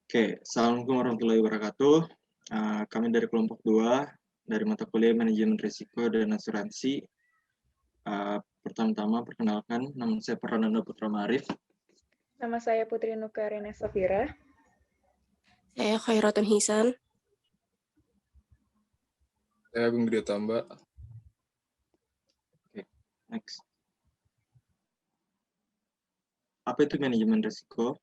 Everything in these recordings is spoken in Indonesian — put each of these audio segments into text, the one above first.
Oke, Assalamualaikum warahmatullahi wabarakatuh. Kami dari kelompok 2, dari mata kuliah Manajemen Risiko dan Asuransi. Pertama-tama perkenalkan, nama saya Prananda Putra Marif. Nama saya Putri Nuka Rene Safira. Saya Khairatun Hisan. Saya Agung Gede Tamba. Oke, next. Apa itu manajemen risiko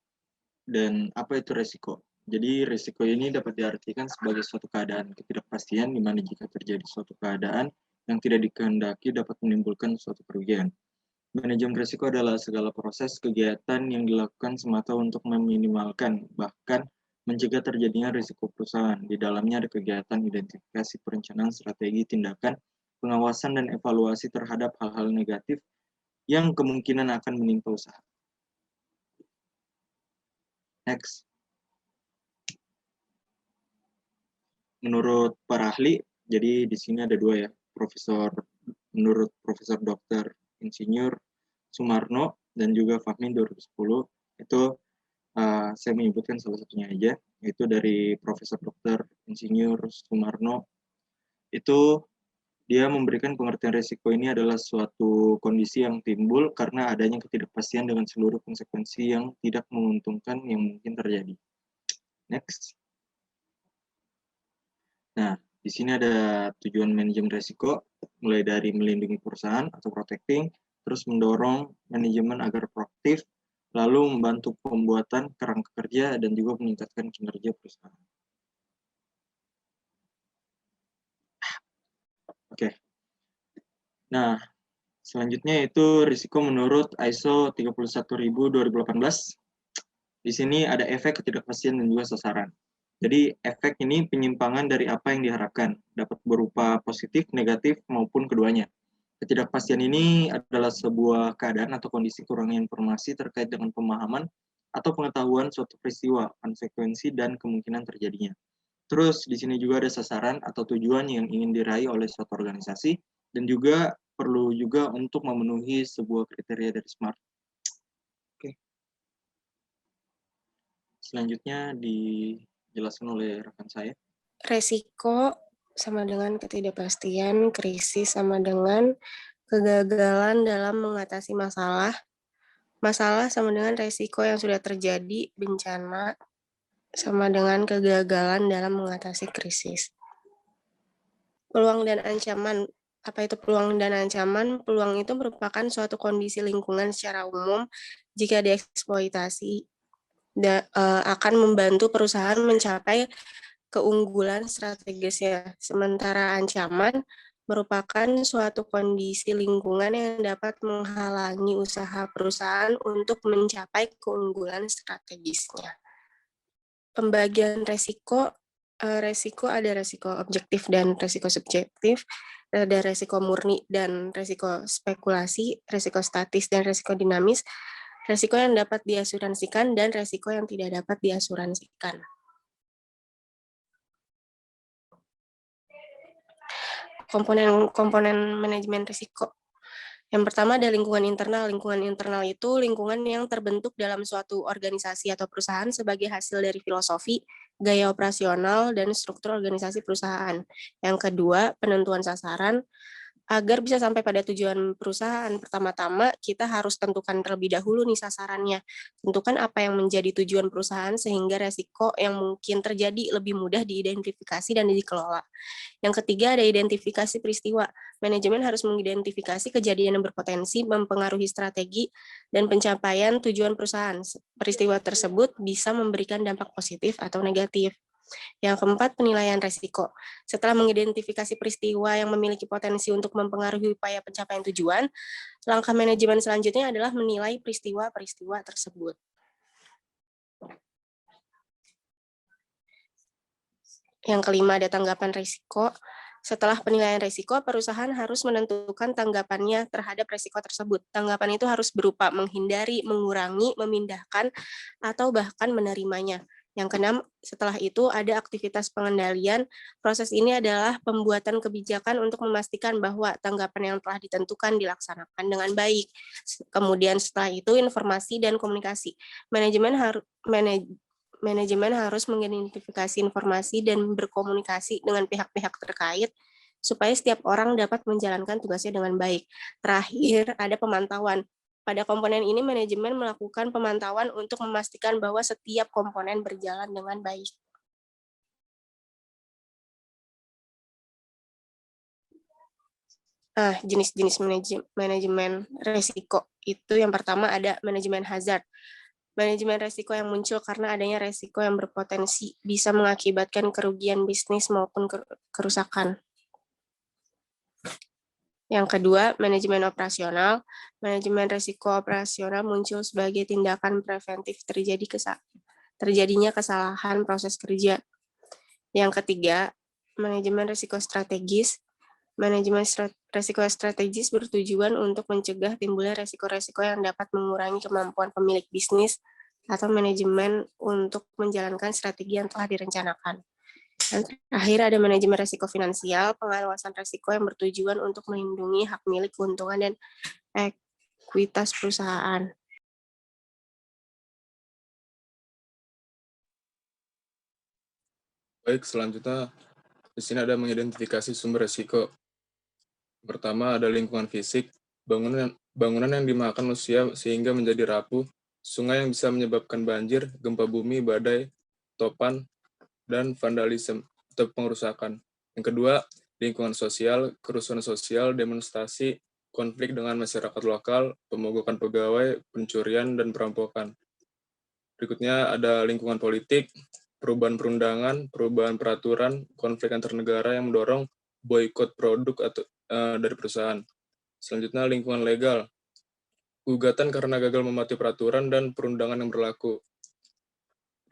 dan apa itu risiko? Jadi risiko ini dapat diartikan sebagai suatu keadaan ketidakpastian di mana jika terjadi suatu keadaan yang tidak dikehendaki dapat menimbulkan suatu kerugian. Manajemen risiko adalah segala proses kegiatan yang dilakukan semata untuk meminimalkan, bahkan mencegah terjadinya risiko perusahaan. Di dalamnya ada kegiatan identifikasi, perencanaan, strategi, tindakan, pengawasan, dan evaluasi terhadap hal-hal negatif yang kemungkinan akan menimpa usaha. Next. Menurut para ahli, jadi di sini ada dua ya, menurut Profesor Dr. Insinyur Sumarno dan juga Fahmi 2010, itu saya menyebutkan salah satunya aja, yaitu dari Profesor Dr. Insinyur Sumarno. Itu dia memberikan pengertian risiko ini adalah suatu kondisi yang timbul karena adanya ketidakpastian dengan seluruh konsekuensi yang tidak menguntungkan yang mungkin terjadi. Next. Nah, di sini ada tujuan manajemen risiko, mulai dari melindungi perusahaan atau protecting, terus mendorong manajemen agar proaktif, lalu membantu pembuatan kerangka kerja dan juga meningkatkan kinerja perusahaan. Oke. Nah, selanjutnya itu risiko menurut ISO 31000/2018. Di sini ada efek, ketidakpastian, dan juga sasaran. Jadi efek ini penyimpangan dari apa yang diharapkan, dapat berupa positif, negatif, maupun keduanya. Ketidakpastian ini adalah sebuah keadaan atau kondisi kurangnya informasi terkait dengan pemahaman atau pengetahuan suatu peristiwa, konsekuensi, dan kemungkinan terjadinya. Terus di sini juga ada sasaran atau tujuan yang ingin diraih oleh suatu organisasi, dan juga perlu juga untuk memenuhi sebuah kriteria dari SMART. Oke. Selanjutnya dijelaskan oleh rekan saya. Resiko sama dengan ketidakpastian, krisis sama dengan kegagalan dalam mengatasi masalah. Masalah sama dengan resiko yang sudah terjadi, bencana sama dengan kegagalan dalam mengatasi krisis. Peluang dan ancaman. Apa itu peluang dan ancaman? Peluang itu merupakan suatu kondisi lingkungan secara umum jika dieksploitasi akan membantu perusahaan mencapai keunggulan strategisnya. Sementara ancaman merupakan suatu kondisi lingkungan yang dapat menghalangi usaha perusahaan untuk mencapai keunggulan strategisnya. Pembagian resiko ada resiko objektif dan resiko subjektif, ada resiko murni dan resiko spekulasi, resiko statis dan resiko dinamis, resiko yang dapat diasuransikan dan resiko yang tidak dapat diasuransikan. Komponen manajemen risiko. Yang pertama ada lingkungan internal. Lingkungan internal itu lingkungan yang terbentuk dalam suatu organisasi atau perusahaan sebagai hasil dari filosofi, gaya operasional, dan struktur organisasi perusahaan. Yang kedua, penentuan sasaran. Agar bisa sampai pada tujuan perusahaan, pertama-tama kita harus tentukan terlebih dahulu nih sasarannya. Tentukan apa yang menjadi tujuan perusahaan sehingga resiko yang mungkin terjadi lebih mudah diidentifikasi dan dikelola. Yang ketiga ada identifikasi peristiwa. Manajemen harus mengidentifikasi kejadian yang berpotensi mempengaruhi strategi dan pencapaian tujuan perusahaan. Peristiwa tersebut bisa memberikan dampak positif atau negatif. Yang keempat, penilaian resiko. Setelah mengidentifikasi peristiwa yang memiliki potensi untuk mempengaruhi upaya pencapaian tujuan, langkah manajemen selanjutnya adalah menilai peristiwa-peristiwa tersebut. Yang kelima, ada tanggapan risiko. Setelah penilaian risiko, perusahaan harus menentukan tanggapannya terhadap risiko tersebut. Tanggapan itu harus berupa menghindari, mengurangi, memindahkan, atau bahkan menerimanya. Yang keenam, setelah itu ada aktivitas pengendalian. Proses ini adalah pembuatan kebijakan untuk memastikan bahwa tanggapan yang telah ditentukan dilaksanakan dengan baik. Kemudian setelah itu informasi dan komunikasi. manajemen harus mengidentifikasi informasi dan berkomunikasi dengan pihak-pihak terkait supaya setiap orang dapat menjalankan tugasnya dengan baik. Terakhir, ada pemantauan. Pada komponen ini, manajemen melakukan pemantauan untuk memastikan bahwa setiap komponen berjalan dengan baik. Jenis-jenis manajemen risiko. Itu yang pertama ada manajemen hazard. Manajemen risiko yang muncul karena adanya risiko yang berpotensi bisa mengakibatkan kerugian bisnis maupun kerusakan. Yang kedua, manajemen operasional. Manajemen risiko operasional muncul sebagai tindakan preventif terjadinya kesalahan proses kerja. Yang ketiga, manajemen risiko strategis. Manajemen risiko strategis bertujuan untuk mencegah timbulnya risiko-risiko yang dapat mengurangi kemampuan pemilik bisnis atau manajemen untuk menjalankan strategi yang telah direncanakan. Dan terakhir ada manajemen risiko finansial, pengawasan risiko yang bertujuan untuk melindungi hak milik, keuntungan, dan ekuitas perusahaan. Baik, selanjutnya di sini ada mengidentifikasi sumber risiko. Pertama ada lingkungan fisik, bangunan yang dimakan usia sehingga menjadi rapuh, sungai yang bisa menyebabkan banjir, gempa bumi, badai, topan, dan vandalisme atau pengerusakan. Yang kedua, lingkungan sosial, kerusuhan sosial, demonstrasi, konflik dengan masyarakat lokal, pemogokan pegawai, pencurian, dan perampokan. Berikutnya ada lingkungan politik, perubahan perundangan, perubahan peraturan, konflik antar negara yang mendorong boikot produk atau dari perusahaan. Selanjutnya lingkungan legal, gugatan karena gagal mematuhi peraturan dan perundangan yang berlaku.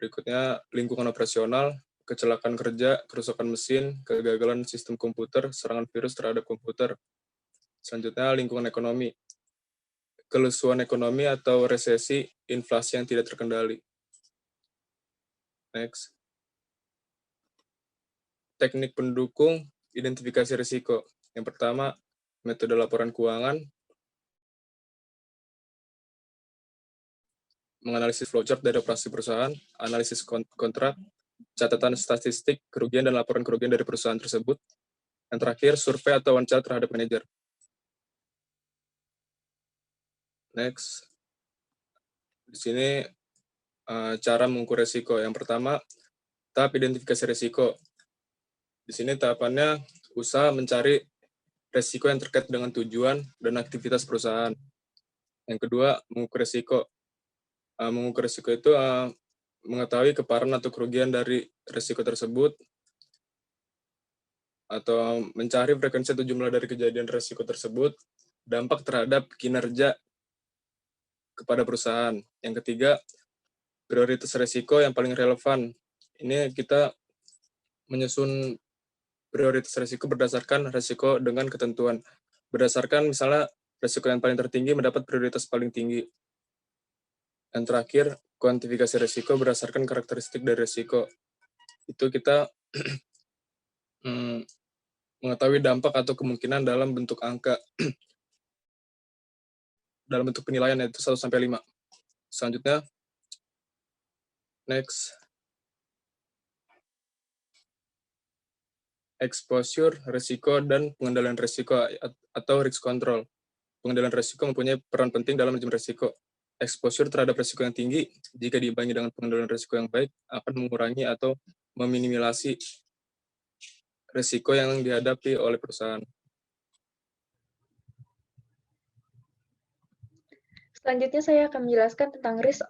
Berikutnya lingkungan operasional, kecelakaan kerja, kerusakan mesin, kegagalan sistem komputer, serangan virus terhadap komputer. Selanjutnya lingkungan ekonomi, kelesuan ekonomi atau resesi, inflasi yang tidak terkendali. Next. Teknik pendukung identifikasi risiko. Yang pertama, metode laporan keuangan, menganalisis flowchart dari operasi perusahaan, analisis kontrak, catatan statistik, kerugian dan laporan kerugian dari perusahaan tersebut. Yang terakhir, survei atau wawancara terhadap manajer. Next. Di sini cara mengukur risiko. Yang pertama, tahap identifikasi risiko. Di sini tahapannya usaha mencari risiko yang terkait dengan tujuan dan aktivitas perusahaan. Yang kedua, mengukur risiko. Mengukur risiko itu mengetahui keparan atau kerugian dari risiko tersebut, atau mencari frekuensi atau jumlah dari kejadian risiko tersebut, dampak terhadap kinerja kepada perusahaan. Yang ketiga, prioritas risiko yang paling relevan. Ini kita menyusun prioritas risiko berdasarkan risiko dengan ketentuan. Berdasarkan misalnya risiko yang paling tertinggi mendapat prioritas paling tinggi. Yang terakhir, kuantifikasi risiko berdasarkan karakteristik dari risiko. Itu kita mengetahui dampak atau kemungkinan dalam bentuk angka, dalam bentuk penilaian yaitu 1-5. Selanjutnya, next. Exposure, risiko, dan pengendalian risiko atau risk control. Pengendalian risiko mempunyai peran penting dalam manajemen risiko. Exposure terhadap risiko yang tinggi, jika diimbangi dengan pengendalian risiko yang baik, akan mengurangi atau meminimalisasi risiko yang dihadapi oleh perusahaan. Selanjutnya saya akan menjelaskan tentang risk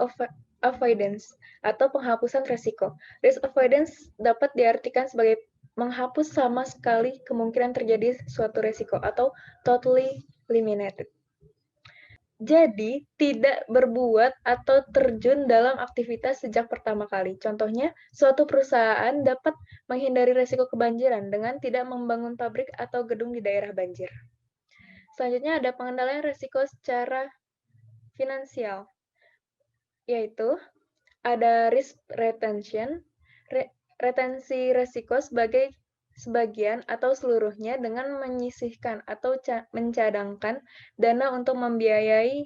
avoidance atau penghapusan risiko. Risk avoidance dapat diartikan sebagai menghapus sama sekali kemungkinan terjadi suatu risiko atau totally eliminated. Jadi, tidak berbuat atau terjun dalam aktivitas sejak pertama kali. Contohnya, suatu perusahaan dapat menghindari risiko kebanjiran dengan tidak membangun pabrik atau gedung di daerah banjir. Selanjutnya ada pengendalian risiko secara finansial, yaitu ada risk retention, retensi risiko sebagian atau seluruhnya dengan menyisihkan atau mencadangkan dana untuk membiayai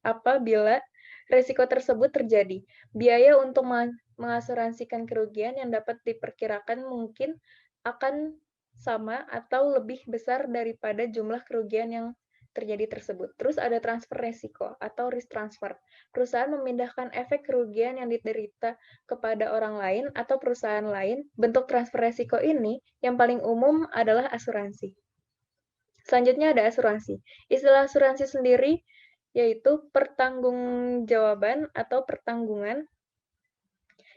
apabila risiko tersebut terjadi. Biaya untuk mengasuransikan kerugian yang dapat diperkirakan mungkin akan sama atau lebih besar daripada jumlah kerugian yang terjadi tersebut. Terus ada transfer resiko atau risk transfer. Perusahaan memindahkan efek kerugian yang diderita kepada orang lain atau perusahaan lain. Bentuk transfer resiko ini yang paling umum adalah asuransi. Selanjutnya ada asuransi. Istilah asuransi sendiri yaitu pertanggungjawaban atau pertanggungan.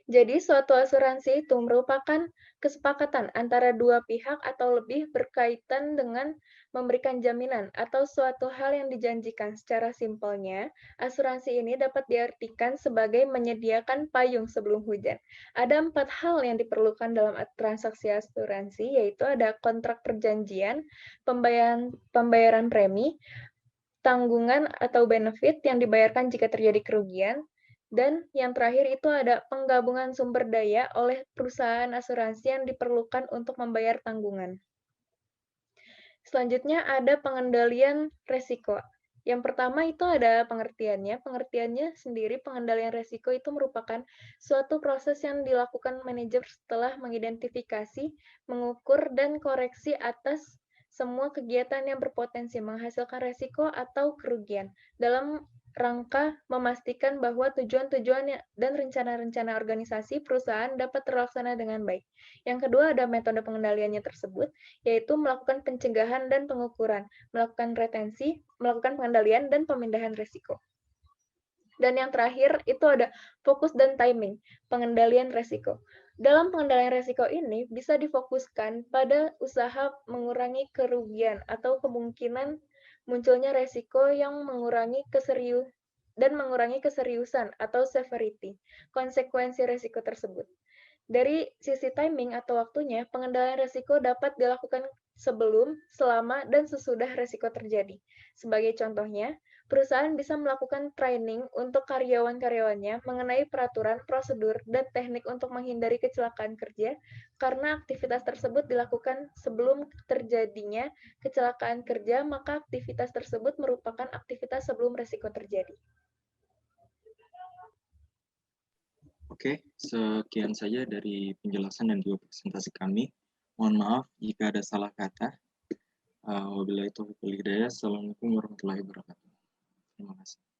Jadi, suatu asuransi itu merupakan kesepakatan antara dua pihak atau lebih berkaitan dengan memberikan jaminan atau suatu hal yang dijanjikan. Secara simpelnya, asuransi ini dapat diartikan sebagai menyediakan payung sebelum hujan. Ada 4 hal yang diperlukan dalam transaksi asuransi, yaitu ada kontrak perjanjian, pembayaran premi, tanggungan atau benefit yang dibayarkan jika terjadi kerugian, dan yang terakhir itu ada penggabungan sumber daya oleh perusahaan asuransi yang diperlukan untuk membayar tanggungan. Selanjutnya ada pengendalian resiko. Yang pertama itu ada pengertiannya. Pengertiannya sendiri pengendalian resiko itu merupakan suatu proses yang dilakukan manajer setelah mengidentifikasi, mengukur, dan koreksi atas semua kegiatan yang berpotensi menghasilkan resiko atau kerugian dalam rangka memastikan bahwa tujuan-tujuan dan rencana-rencana organisasi perusahaan dapat terlaksana dengan baik. Yang kedua ada metode pengendaliannya tersebut, yaitu melakukan pencegahan dan pengukuran, melakukan retensi, melakukan pengendalian, dan pemindahan resiko. Dan yang terakhir itu ada fokus dan timing, pengendalian resiko. Dalam pengendalian resiko ini bisa difokuskan pada usaha mengurangi kerugian atau kemungkinan munculnya resiko yang mengurangi keseriusan atau severity, konsekuensi resiko tersebut. Dari sisi timing atau waktunya, pengendalian resiko dapat dilakukan sebelum, selama, dan sesudah resiko terjadi. Sebagai contohnya, perusahaan bisa melakukan training untuk karyawan-karyawannya mengenai peraturan, prosedur, dan teknik untuk menghindari kecelakaan kerja, karena aktivitas tersebut dilakukan sebelum terjadinya kecelakaan kerja, maka aktivitas tersebut merupakan aktivitas sebelum resiko terjadi. Oke, sekian saja dari penjelasan dan juga presentasi kami. Mohon maaf jika ada salah kata. Wabillahi taufiq wal hidayah. Assalamualaikum warahmatullahi wabarakatuh. Terima kasih.